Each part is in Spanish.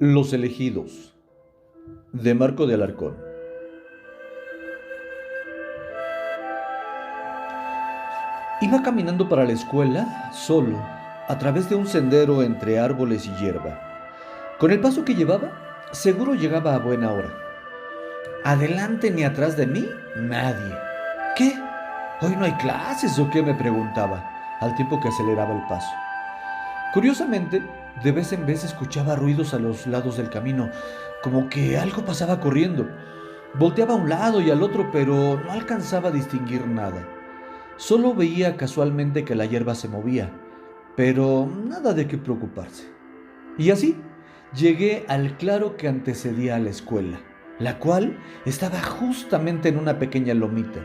Los elegidos, de Marco de Alarcón. Iba caminando para la escuela, solo, a través de un sendero entre árboles y hierba. Con el paso que llevaba, seguro llegaba a buena hora. Adelante ni atrás de mí, nadie. ¿Qué? ¿Hoy no hay clases o qué? Me preguntaba, al tiempo que aceleraba el paso. Curiosamente, de vez en vez escuchaba ruidos a los lados del camino, como que algo pasaba corriendo. Volteaba a un lado y al otro, pero no alcanzaba a distinguir nada. Solo veía casualmente que la hierba se movía, pero nada de qué preocuparse. Y así llegué al claro que antecedía a la escuela, la cual estaba justamente en una pequeña lomita.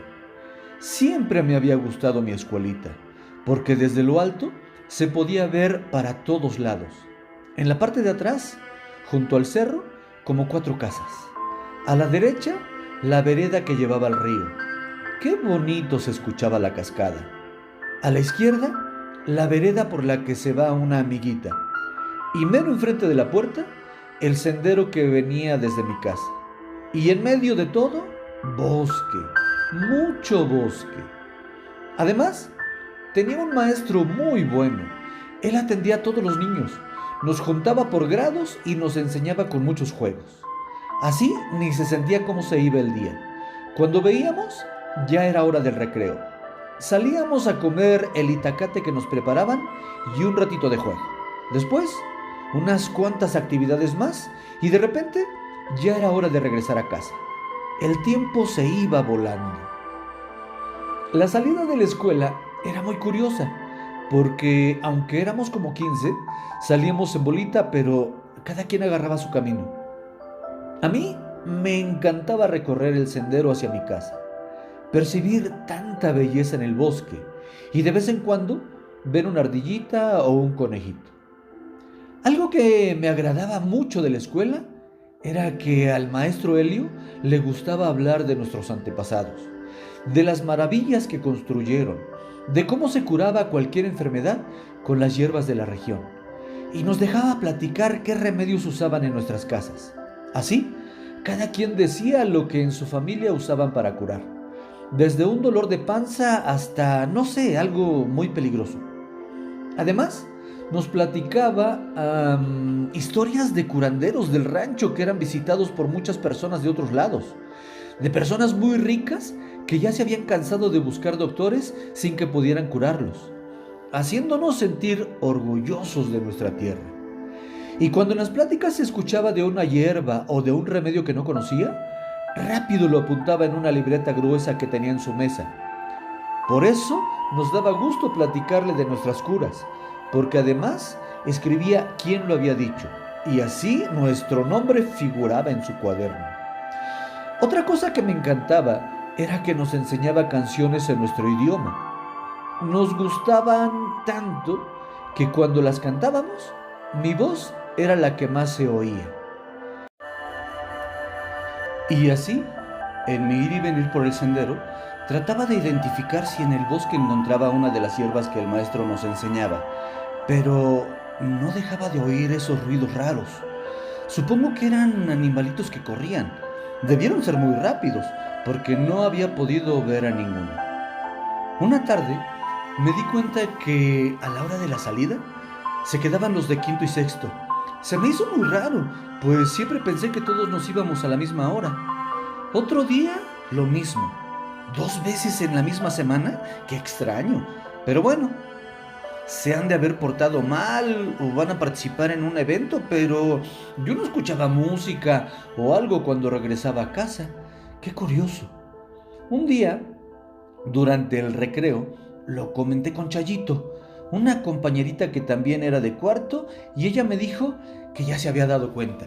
Siempre me había gustado mi escuelita, porque desde lo alto se podía ver para todos lados. En la parte de atrás, junto al cerro, como 4 casas. A la derecha, la vereda que llevaba al río. Qué bonito se escuchaba la cascada. A la izquierda, la vereda por la que se va una amiguita. Y mero enfrente de la puerta, el sendero que venía desde mi casa. Y en medio de todo, bosque, mucho bosque. Además, tenía un maestro muy bueno. Él atendía a todos los niños, nos juntaba por grados y nos enseñaba con muchos juegos. Así ni se sentía cómo se iba el día. Cuando veíamos, ya era hora del recreo. Salíamos a comer el itacate que nos preparaban y un ratito de juego. Después, unas cuantas actividades más y de repente ya era hora de regresar a casa. El tiempo se iba volando. La salida de la escuela era muy curiosa, porque aunque éramos como 15, salíamos en bolita, pero cada quien agarraba su camino. A mí me encantaba recorrer el sendero hacia mi casa, percibir tanta belleza en el bosque y de vez en cuando ver una ardillita o un conejito. Algo que me agradaba mucho de la escuela era que al maestro Helio le gustaba hablar de nuestros antepasados, de las maravillas que construyeron, de cómo se curaba cualquier enfermedad con las hierbas de la región, y nos dejaba platicar qué remedios usaban en nuestras casas. Así, cada quien decía lo que en su familia usaban para curar, desde un dolor de panza hasta, no sé, algo muy peligroso. Además, nos platicaba historias de curanderos del rancho que eran visitados por muchas personas de otros lados, de personas muy ricas que ya se habían cansado de buscar doctores sin que pudieran curarlos, haciéndonos sentir orgullosos de nuestra tierra. Y cuando en las pláticas se escuchaba de una hierba o de un remedio que no conocía, rápido lo apuntaba en una libreta gruesa que tenía en su mesa. Por eso nos daba gusto platicarle de nuestras curas, porque además escribía quién lo había dicho, y así nuestro nombre figuraba en su cuaderno. Otra cosa que me encantaba era que nos enseñaba canciones en nuestro idioma. Nos gustaban tanto que cuando las cantábamos, mi voz era la que más se oía. Y así, en mi ir y venir por el sendero, trataba de identificar si en el bosque encontraba una de las hierbas que el maestro nos enseñaba, pero no dejaba de oír esos ruidos raros. Supongo que eran animalitos que corrían. Debieron ser muy rápidos, porque no había podido ver a ninguno. Una tarde me di cuenta que a la hora de la salida se quedaban los de quinto y sexto. Se me hizo muy raro, pues siempre pensé que todos nos íbamos a la misma hora. Otro día, lo mismo. 2 veces en la misma semana, qué extraño. Pero bueno, se han de haber portado mal o van a participar en un evento, pero yo no escuchaba música o algo cuando regresaba a casa. Qué curioso. Un día, durante el recreo, lo comenté con Chayito, una compañerita que también era de cuarto, y ella me dijo que ya se había dado cuenta,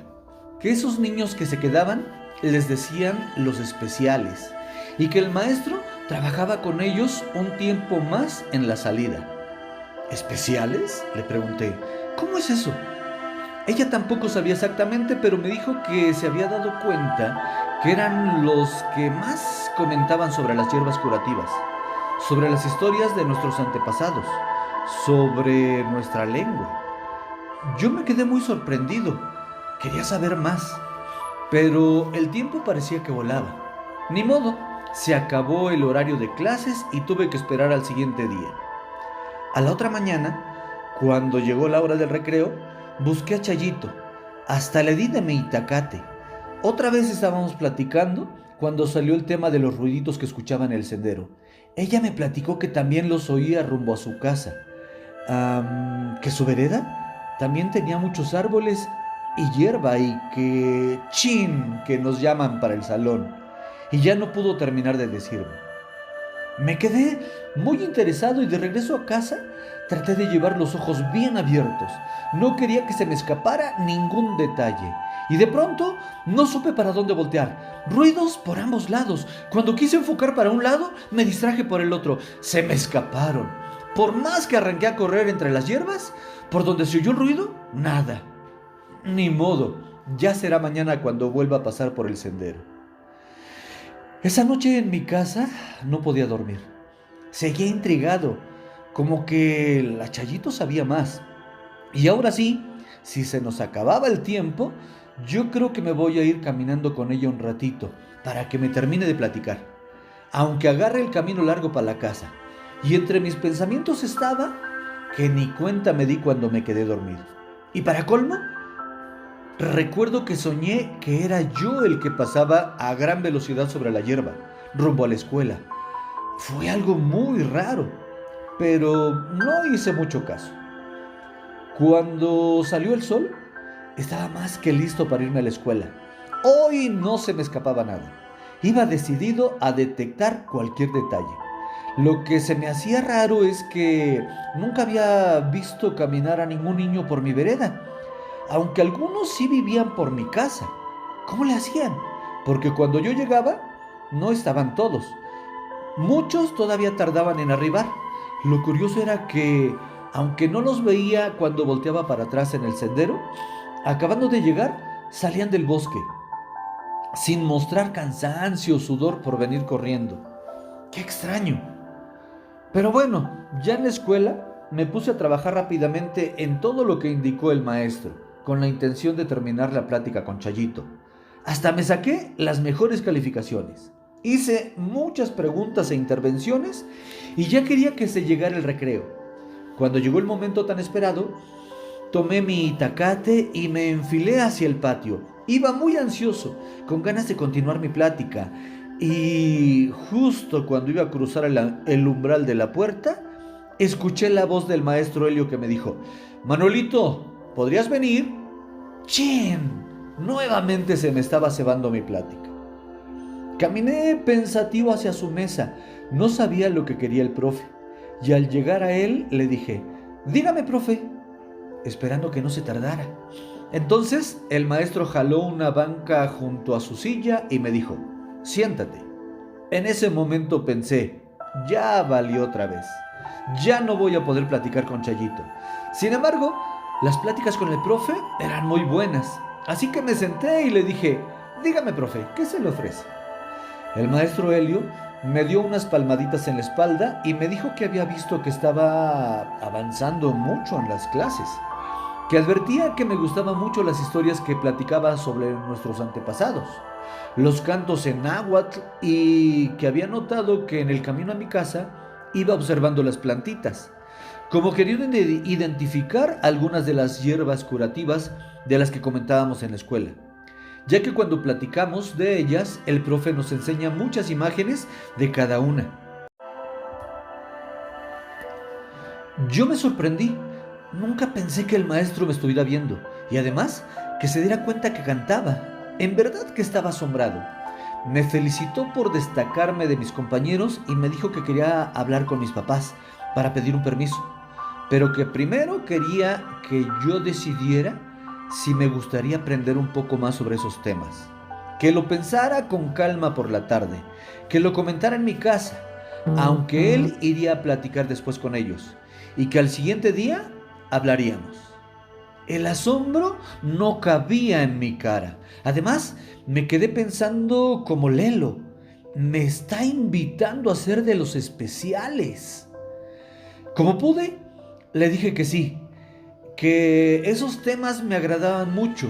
que esos niños que se quedaban les decían los especiales, y que el maestro trabajaba con ellos un tiempo más en la salida. ¿Especiales?, le pregunté. ¿Cómo es eso? Ella tampoco sabía exactamente, pero me dijo que se había dado cuenta que eran los que más comentaban sobre las hierbas curativas, sobre las historias de nuestros antepasados, sobre nuestra lengua. Yo me quedé muy sorprendido. Quería saber más, pero el tiempo parecía que volaba. Ni modo, se acabó el horario de clases y tuve que esperar al siguiente día. A la otra mañana, cuando llegó la hora del recreo, busqué a Chayito. Hasta le di de mi itacate. Otra vez estábamos platicando cuando salió el tema de los ruiditos que escuchaba en el sendero. Ella me platicó que también los oía rumbo a su casa. Que su vereda también tenía muchos árboles y hierba y que... ¡Chin! Que nos llaman para el salón. Y ya no pudo terminar de decirme. Me quedé muy interesado y de regreso a casa traté de llevar los ojos bien abiertos. No quería que se me escapara ningún detalle. Y de pronto no supe para dónde voltear. Ruidos por ambos lados. Cuando quise enfocar para un lado, me distraje por el otro. Se me escaparon. Por más que arranqué a correr entre las hierbas, por donde se oyó el ruido, nada. Ni modo, ya será mañana cuando vuelva a pasar por el sendero. Esa noche en mi casa no podía dormir. Seguía intrigado, como que la Chayito sabía más. Y ahora sí, si se nos acababa el tiempo, yo creo que me voy a ir caminando con ella un ratito para que me termine de platicar, aunque agarre el camino largo para la casa. Y entre mis pensamientos estaba que ni cuenta me di cuando me quedé dormido. Y para colmo, recuerdo que soñé que era yo el que pasaba a gran velocidad sobre la hierba, rumbo a la escuela. Fue algo muy raro, pero no hice mucho caso. Cuando salió el sol, estaba más que listo para irme a la escuela. Hoy no se me escapaba nada. Iba decidido a detectar cualquier detalle. Lo que se me hacía raro es que nunca había visto caminar a ningún niño por mi vereda, aunque algunos sí vivían por mi casa. ¿Cómo le hacían? Porque cuando yo llegaba, no estaban todos. Muchos todavía tardaban en arribar. Lo curioso era que, aunque no los veía cuando volteaba para atrás en el sendero, acabando de llegar, salían del bosque, sin mostrar cansancio o sudor por venir corriendo. ¡Qué extraño! Pero bueno, ya en la escuela me puse a trabajar rápidamente en todo lo que indicó el maestro, con la intención de terminar la plática con Chayito. Hasta me saqué las mejores calificaciones. Hice muchas preguntas e intervenciones y ya quería que se llegara el recreo. Cuando llegó el momento tan esperado, tomé mi itacate y me enfilé hacia el patio. Iba muy ansioso, con ganas de continuar mi plática. Y justo cuando iba a cruzar el umbral de la puerta, escuché la voz del maestro Helio que me dijo: Manolito, ¿podrías venir? ¡Chin! Nuevamente se me estaba cebando mi plática. Caminé pensativo hacia su mesa. No sabía lo que quería el profe. Y al llegar a él le dije: Dígame, profe, esperando que no se tardara. Entonces el maestro jaló una banca junto a su silla y me dijo: Siéntate. En ese momento pensé: ya valió otra vez. Ya no voy a poder platicar con Chayito. Sin embargo, las pláticas con el profe eran muy buenas. Así que me senté y le dije: Dígame, profe, ¿qué se le ofrece? El maestro Helio me dio unas palmaditas en la espalda y me dijo que había visto que estaba avanzando mucho en las clases, que advertía que me gustaban mucho las historias que platicaba sobre nuestros antepasados, los cantos en náhuatl, y que había notado que en el camino a mi casa iba observando las plantitas, como queriendo identificar algunas de las hierbas curativas de las que comentábamos en la escuela, ya que cuando platicamos de ellas, el profe nos enseña muchas imágenes de cada una. Yo me sorprendí. Nunca pensé que el maestro me estuviera viendo y además que se diera cuenta que cantaba. En verdad que estaba asombrado. Me felicitó por destacarme de mis compañeros y me dijo que quería hablar con mis papás para pedir un permiso, pero que primero quería que yo decidiera si me gustaría aprender un poco más sobre esos temas. Que lo pensara con calma por la tarde, que lo comentara en mi casa, aunque él iría a platicar después con ellos, y que al siguiente día hablaríamos. El asombro no cabía en mi cara. Además, me quedé pensando como Lelo. Me está invitando a ser de los especiales. Como pude, le dije que sí, que esos temas me agradaban mucho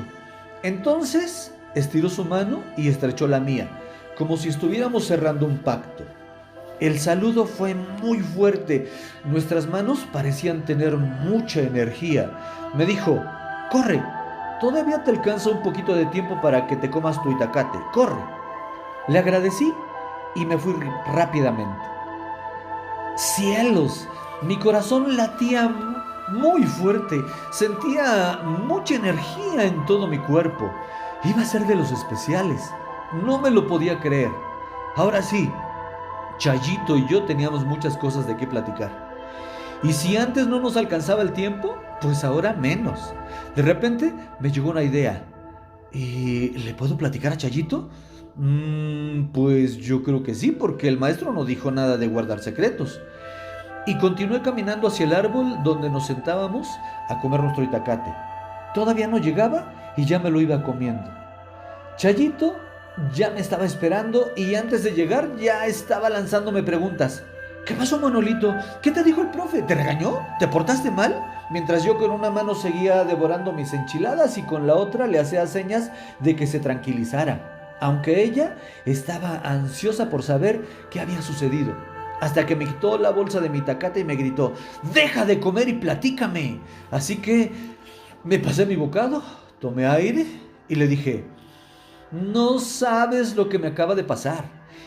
Entonces estiró su mano y estrechó la mía, como si estuviéramos cerrando un pacto. El saludo fue muy fuerte. Nuestras manos parecían tener mucha energía. Me dijo: corre, todavía te alcanza un poquito de tiempo para que te comas tu itacate. Corre. Le agradecí y me fui rápidamente. ¡Cielos! Mi corazón latía muy fuerte. Sentía mucha energía en todo mi cuerpo. Iba a ser de los especiales. No me lo podía creer. Ahora sí, Chayito y yo teníamos muchas cosas de qué platicar. Y si antes no nos alcanzaba el tiempo, pues ahora menos. De repente me llegó una idea. ¿Y le puedo platicar a Chayito? Pues yo creo que sí, porque el maestro no dijo nada de guardar secretos. Y continué caminando hacia el árbol donde nos sentábamos a comer nuestro itacate. Todavía no llegaba y ya me lo iba comiendo. Chayito ya me estaba esperando y antes de llegar ya estaba lanzándome preguntas. ¿Qué pasó, Manolito? ¿Qué te dijo el profe? ¿Te regañó? ¿Te portaste mal? Mientras yo con una mano seguía devorando mis enchiladas y con la otra le hacía señas de que se tranquilizara, aunque ella estaba ansiosa por saber qué había sucedido. Hasta que me quitó la bolsa de mi itacate y me gritó: ¡deja de comer y platícame! Así que me pasé mi bocado, tomé aire y le dije: no sabes lo que me acaba de pasar.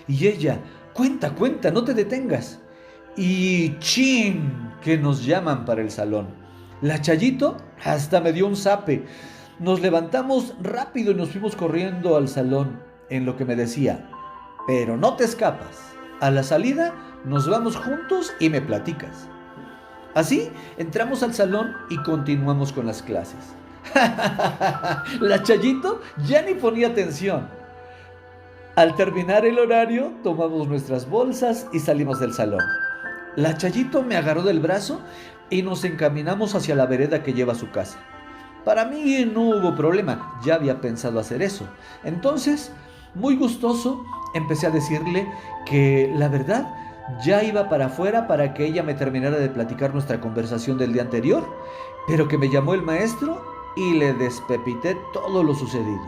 Y ella: cuenta, cuenta, no te detengas. Y ¡chin! Que nos llaman para el salón. La Chayito hasta me dio un zape. Nos levantamos rápido y nos fuimos corriendo al salón, en lo que me decía: pero no te escapas. A la salida nos vamos juntos y me platicas. Así entramos al salón y continuamos con las clases. La Chayito ya ni ponía atención. Al terminar el horario, tomamos nuestras bolsas y salimos del salón. La Chayito me agarró del brazo y nos encaminamos hacia la vereda que lleva a su casa. Para mí no hubo problema, ya había pensado hacer eso. Entonces, muy gustoso, empecé a decirle que la verdad ya iba para afuera para que ella me terminara de platicar nuestra conversación del día anterior, pero que me llamó el maestro y le despepité todo lo sucedido.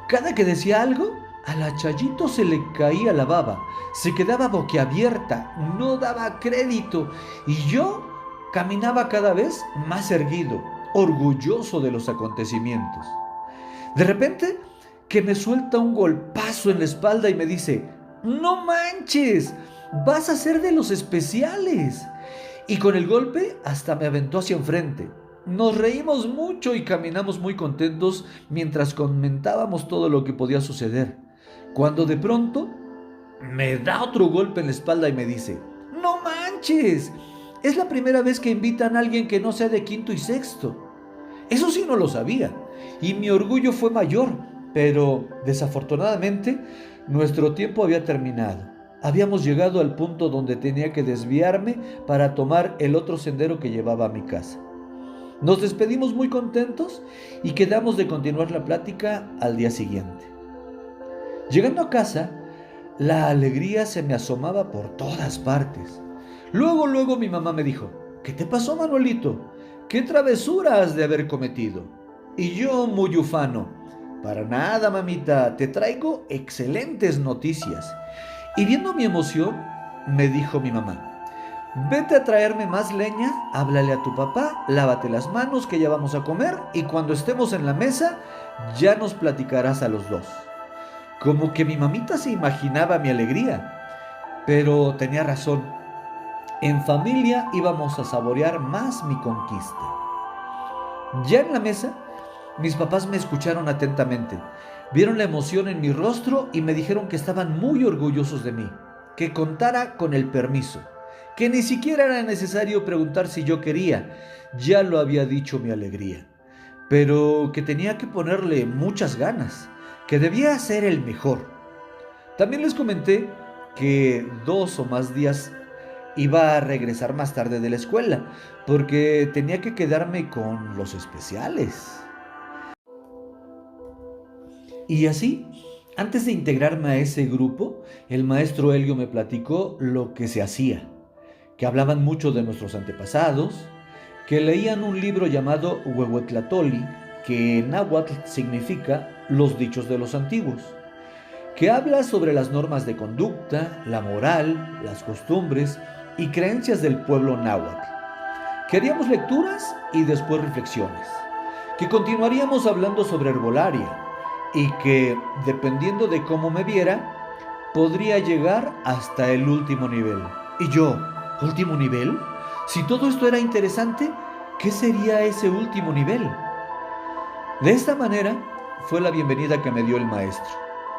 Cada que decía algo, a la Chayito se le caía la baba, se quedaba boquiabierta, no daba crédito y yo caminaba cada vez más erguido, orgulloso de los acontecimientos. De repente, que me suelta un golpazo en la espalda y me dice: ¡no manches! ¡Vas a ser de los especiales! Y con el golpe hasta me aventó hacia enfrente. Nos reímos mucho y caminamos muy contentos mientras comentábamos todo lo que podía suceder. Cuando de pronto me da otro golpe en la espalda y me dice: ¡no manches! Es la primera vez que invitan a alguien que no sea de quinto y sexto. Eso sí no lo sabía y mi orgullo fue mayor, pero desafortunadamente nuestro tiempo había terminado. Habíamos llegado al punto donde tenía que desviarme para tomar el otro sendero que llevaba a mi casa. Nos despedimos muy contentos y quedamos de continuar la plática al día siguiente. Llegando a casa, la alegría se me asomaba por todas partes. Luego mi mamá me dijo: ¿qué te pasó, Manuelito? ¿Qué travesura has de haber cometido? Y yo, muy ufano: para nada, mamita, te traigo excelentes noticias. Y viendo mi emoción, me dijo mi mamá: vete a traerme más leña, háblale a tu papá, lávate las manos que ya vamos a comer y cuando estemos en la mesa ya nos platicarás a los dos. Como que mi mamita se imaginaba mi alegría, pero tenía razón. En familia íbamos a saborear más mi conquista. Ya en la mesa, mis papás me escucharon atentamente, vieron la emoción en mi rostro y me dijeron que estaban muy orgullosos de mí, que contara con el permiso, que ni siquiera era necesario preguntar si yo quería, ya lo había dicho mi alegría, pero que tenía que ponerle muchas ganas, que debía ser el mejor. También les comenté que 2 o más días iba a regresar más tarde de la escuela, porque tenía que quedarme con los especiales. Y así, antes de integrarme a ese grupo, el maestro Helio me platicó lo que se hacía, que hablaban mucho de nuestros antepasados, que leían un libro llamado Huehuetlatoli, que en náhuatl significa los dichos de los antiguos, que habla sobre las normas de conducta, la moral, las costumbres y creencias del pueblo náhuatl, que haríamos lecturas y después reflexiones, que continuaríamos hablando sobre herbolaria y que, dependiendo de cómo me viera, podría llegar hasta el último nivel. Y yo, ¿último nivel? Si todo esto era interesante, ¿qué sería ese último nivel? De esta manera fue la bienvenida que me dio el maestro.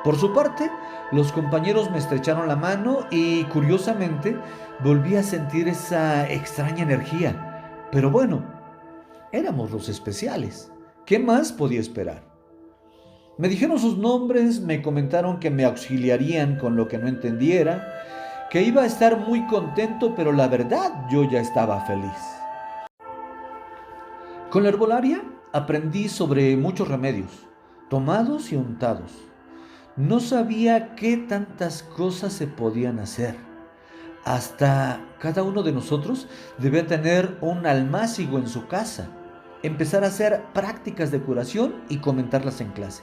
Por su parte, los compañeros me estrecharon la mano y, curiosamente, volví a sentir esa extraña energía. Pero bueno, éramos los especiales. ¿Qué más podía esperar? Me dijeron sus nombres, me comentaron que me auxiliarían con lo que no entendiera, que iba a estar muy contento, pero la verdad yo ya estaba feliz. Con la herbolaria aprendí sobre muchos remedios, tomados y untados. No sabía qué tantas cosas se podían hacer. Hasta cada uno de nosotros debía tener un almácigo en su casa, empezar a hacer prácticas de curación y comentarlas en clase.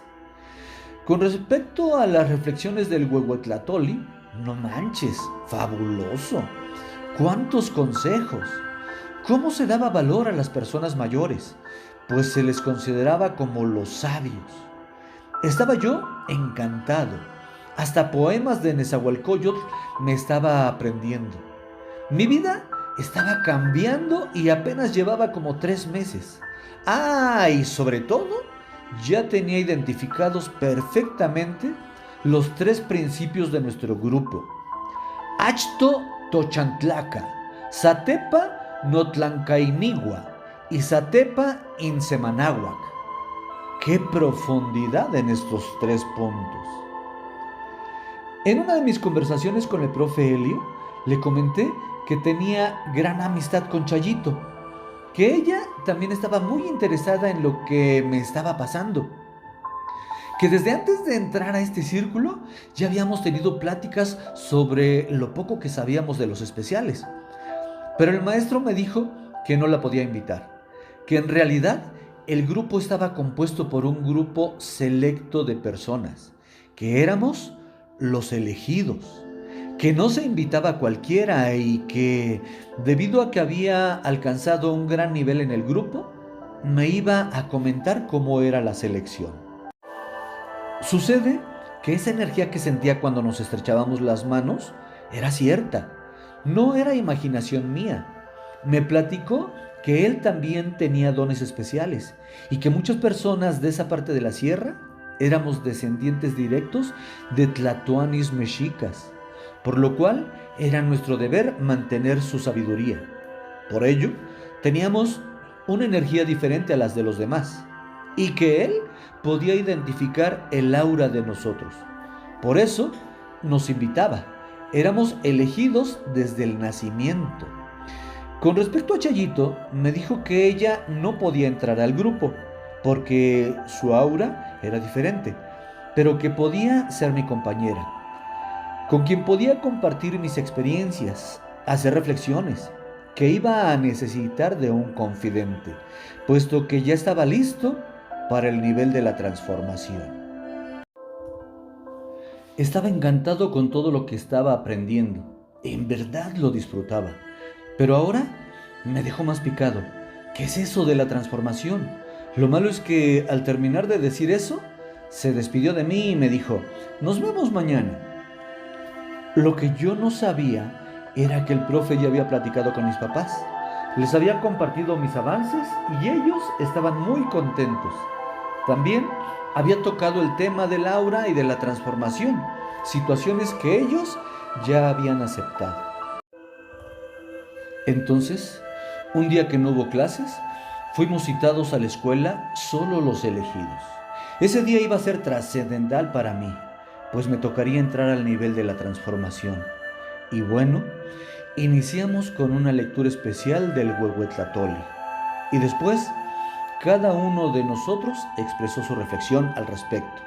Con respecto a las reflexiones del Huehuetlatoli, no manches, fabuloso. ¿Cuántos consejos? ¿Cómo se daba valor a las personas mayores? Pues se les consideraba como los sabios. Estaba yo encantado. Hasta poemas de Nezahualcóyotl me estaba aprendiendo. Mi vida estaba cambiando y apenas llevaba como 3 meses. Y sobre todo, ya tenía identificados perfectamente los 3 principios de nuestro grupo. Achto Tochantlaca, Satepa Notlancainigua y Satepa Insemanáhuac. ¡Qué profundidad en estos 3 puntos! En una de mis conversaciones con el profe Helio, le comenté que tenía gran amistad con Chayito, que ella también estaba muy interesada en lo que me estaba pasando, que desde antes de entrar a este círculo ya habíamos tenido pláticas sobre lo poco que sabíamos de los especiales. Pero el maestro me dijo que no la podía invitar, que en realidad el grupo estaba compuesto por un grupo selecto de personas, que éramos los elegidos, que no se invitaba a cualquiera y que, debido a que había alcanzado un gran nivel en el grupo, me iba a comentar cómo era la selección. Sucede que esa energía que sentía cuando nos estrechábamos las manos era cierta, no era imaginación mía. Me platicó que él también tenía dones especiales y que muchas personas de esa parte de la sierra éramos descendientes directos de tlatoanis mexicas, por lo cual era nuestro deber mantener su sabiduría. Por ello, teníamos una energía diferente a las de los demás y que él podía identificar el aura de nosotros. Por eso nos invitaba. Éramos elegidos desde el nacimiento. Con respecto a Chayito, me dijo que ella no podía entrar al grupo porque su aura era diferente, pero que podía ser mi compañera, con quien podía compartir mis experiencias, hacer reflexiones, que iba a necesitar de un confidente, puesto que ya estaba listo para el nivel de la transformación. Estaba encantado con todo lo que estaba aprendiendo, en verdad lo disfrutaba, pero ahora me dejó más picado. ¿Qué es eso de la transformación? Lo malo es que al terminar de decir eso, se despidió de mí y me dijo: nos vemos mañana. Lo que yo no sabía era que el profe ya había platicado con mis papás. Les había compartido mis avances y ellos estaban muy contentos. También había tocado el tema del aura y de la transformación, situaciones que ellos ya habían aceptado. Entonces, un día que no hubo clases, fuimos citados a la escuela solo los elegidos. Ese día iba a ser trascendental para mí, pues me tocaría entrar al nivel de la transformación. Y bueno, iniciamos con una lectura especial del Huehuetlatoli. Y después, cada uno de nosotros expresó su reflexión al respecto.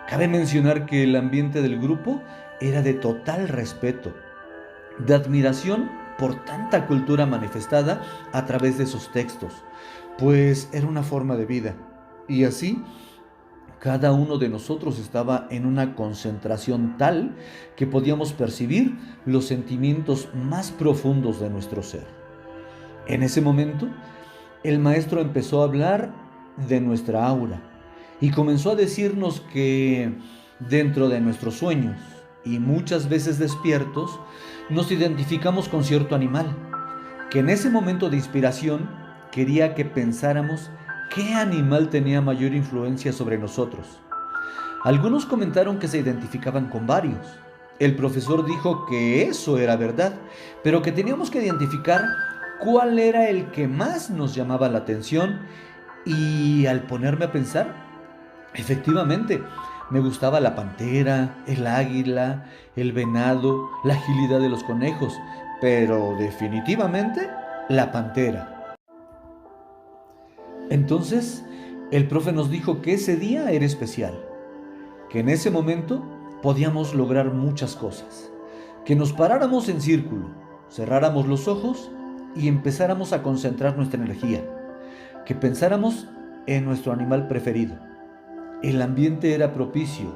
Cabe mencionar que el ambiente del grupo era de total respeto, de admiración por tanta cultura manifestada a través de esos textos, pues era una forma de vida. Y así, cada uno de nosotros estaba en una concentración tal que podíamos percibir los sentimientos más profundos de nuestro ser. En ese momento, el maestro empezó a hablar de nuestra aura y comenzó a decirnos que dentro de nuestros sueños y muchas veces despiertos, nos identificamos con cierto animal, que en ese momento de inspiración quería que pensáramos qué animal tenía mayor influencia sobre nosotros. Algunos comentaron que se identificaban con varios. El profesor dijo que eso era verdad, pero que teníamos que identificar cuál era el que más nos llamaba la atención. Y al ponerme a pensar, efectivamente, me gustaba la pantera, el águila, el venado, la agilidad de los conejos, pero definitivamente la pantera. Entonces, el profe nos dijo que ese día era especial, que en ese momento podíamos lograr muchas cosas, que nos paráramos en círculo, cerráramos los ojos y empezáramos a concentrar nuestra energía, que pensáramos en nuestro animal preferido. El ambiente era propicio,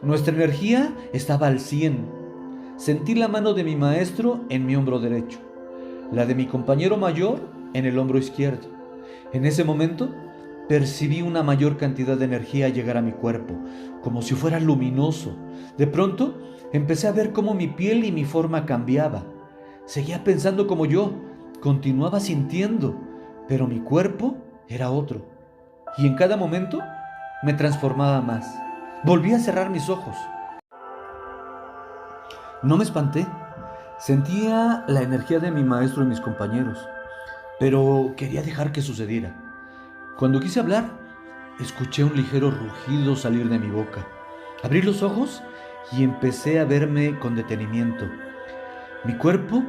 nuestra energía estaba al 100. Sentí la mano de mi maestro en mi hombro derecho, la de mi compañero mayor en el hombro izquierdo. En ese momento percibí una mayor cantidad de energía llegar a mi cuerpo, como si fuera luminoso. De pronto empecé a ver cómo mi piel y mi forma cambiaba. Seguía pensando como yo, continuaba sintiendo, pero mi cuerpo era otro. Y en cada momento me transformaba más. Volví a cerrar mis ojos. No me espanté. Sentía la energía de mi maestro y mis compañeros, pero quería dejar que sucediera. Cuando quise hablar, escuché un ligero rugido salir de mi boca. Abrí los ojos y empecé a verme con detenimiento. Mi cuerpo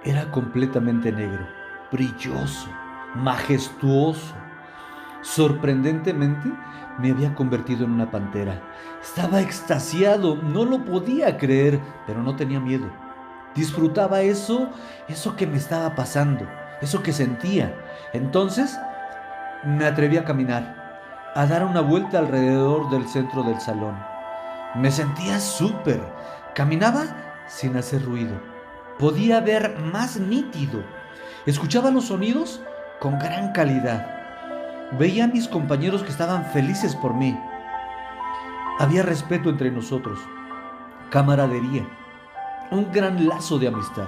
era completamente negro, brilloso, majestuoso. Sorprendentemente, me había convertido en una pantera. Estaba extasiado, no lo podía creer, pero no tenía miedo. Disfrutaba eso que me estaba pasando, eso que sentía. Entonces, me atreví a caminar, a dar una vuelta alrededor del centro del salón. Me sentía súper. Caminaba sin hacer ruido. Podía ver más nítido. Escuchaba los sonidos con gran calidad. Veía a mis compañeros que estaban felices por mí. Había respeto entre nosotros, camaradería, un gran lazo de amistad.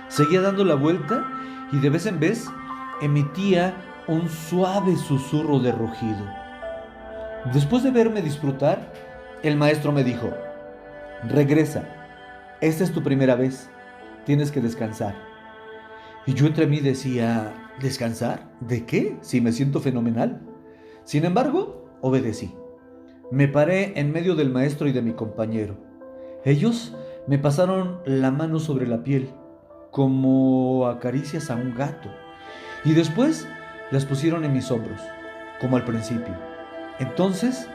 Seguía dando la vuelta y de vez en vez emitía un suave susurro de rugido. Después de verme disfrutar, el maestro me dijo: regresa, esta es tu primera vez, tienes que descansar. Y yo entre mí decía: ¿descansar? ¿De qué? Si me siento fenomenal. Sin embargo, obedecí. Me paré en medio del maestro y de mi compañero. Ellos me pasaron la mano sobre la piel, como acaricias a un gato, y después las pusieron en mis hombros, como al principio. Entonces,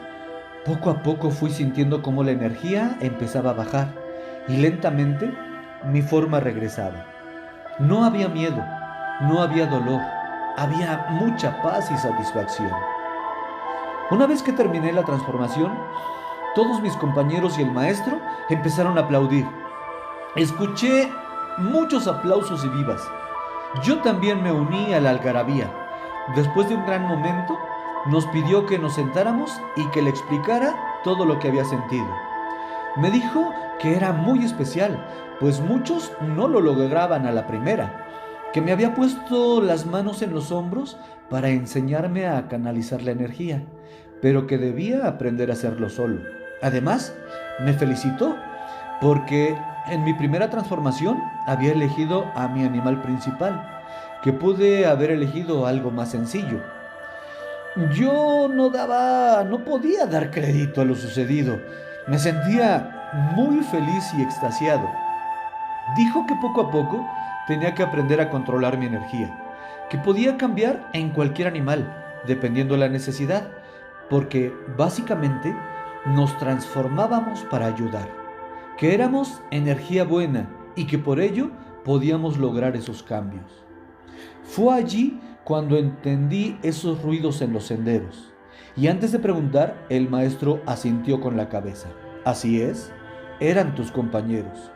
poco a poco fui sintiendo cómo la energía empezaba a bajar, y lentamente mi forma regresaba. No había miedo, no había dolor, había mucha paz y satisfacción. Una vez que terminé la transformación, todos mis compañeros y el maestro empezaron a aplaudir. Escuché muchos aplausos y vivas. Yo también me uní a la algarabía. Después de un gran momento, nos pidió que nos sentáramos y que le explicara todo lo que había sentido. Me dijo que era muy especial, pues muchos no lo lograban a la primera, que me había puesto las manos en los hombros para enseñarme a canalizar la energía, pero que debía aprender a hacerlo solo. Además, me felicitó porque en mi primera transformación había elegido a mi animal principal, que pude haber elegido algo más sencillo. Yo no podía dar crédito a lo sucedido. Me sentía muy feliz y extasiado. Dijo que poco a poco tenía que aprender a controlar mi energía, que podía cambiar en cualquier animal, dependiendo de la necesidad, porque básicamente nos transformábamos para ayudar, que éramos energía buena y que por ello podíamos lograr esos cambios. Fue allí cuando entendí esos ruidos en los senderos, Y antes de preguntar, el maestro asintió con la cabeza. Así es, eran tus compañeros.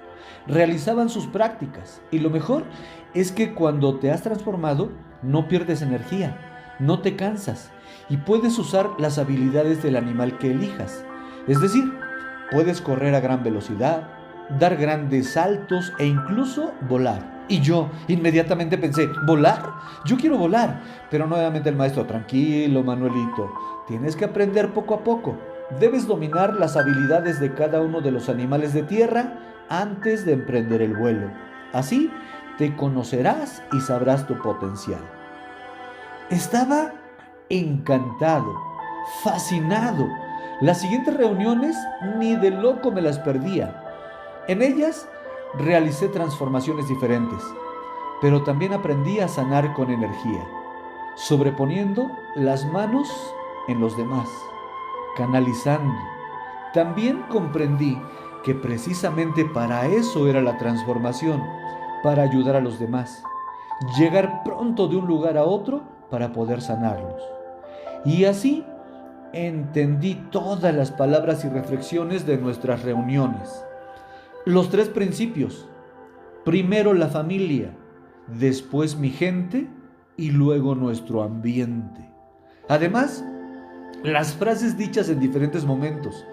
Realizaban sus prácticas y lo mejor es que cuando te has transformado no pierdes energía, no te cansas y puedes usar las habilidades del animal que elijas. Es decir, puedes correr a gran velocidad, dar grandes saltos e incluso volar. Y yo inmediatamente pensé, ¿volar? Yo quiero volar. Pero nuevamente el maestro, tranquilo, Manuelito, tienes que aprender poco a poco. Debes dominar las habilidades de cada uno de los animales de tierra antes de emprender el vuelo. Así te conocerás y sabrás tu potencial. Estaba encantado, fascinado. Las siguientes reuniones ni de loco me las perdía. En ellas realicé transformaciones diferentes, pero también aprendí a sanar con energía, sobreponiendo las manos en los demás, canalizando. También comprendí que precisamente para eso era la transformación, para ayudar a los demás, llegar pronto de un lugar a otro para poder sanarlos. Y así entendí todas las palabras y reflexiones de nuestras reuniones. Los 3 principios: primero la familia, después mi gente y luego nuestro ambiente. Además, las frases dichas en diferentes momentos,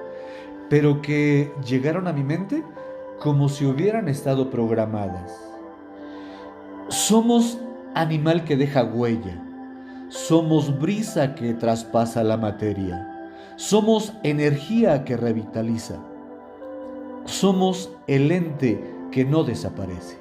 pero que llegaron a mi mente como si hubieran estado programadas. Somos animal que deja huella. Somos brisa que traspasa la materia. Somos energía que revitaliza. Somos el ente que no desaparece.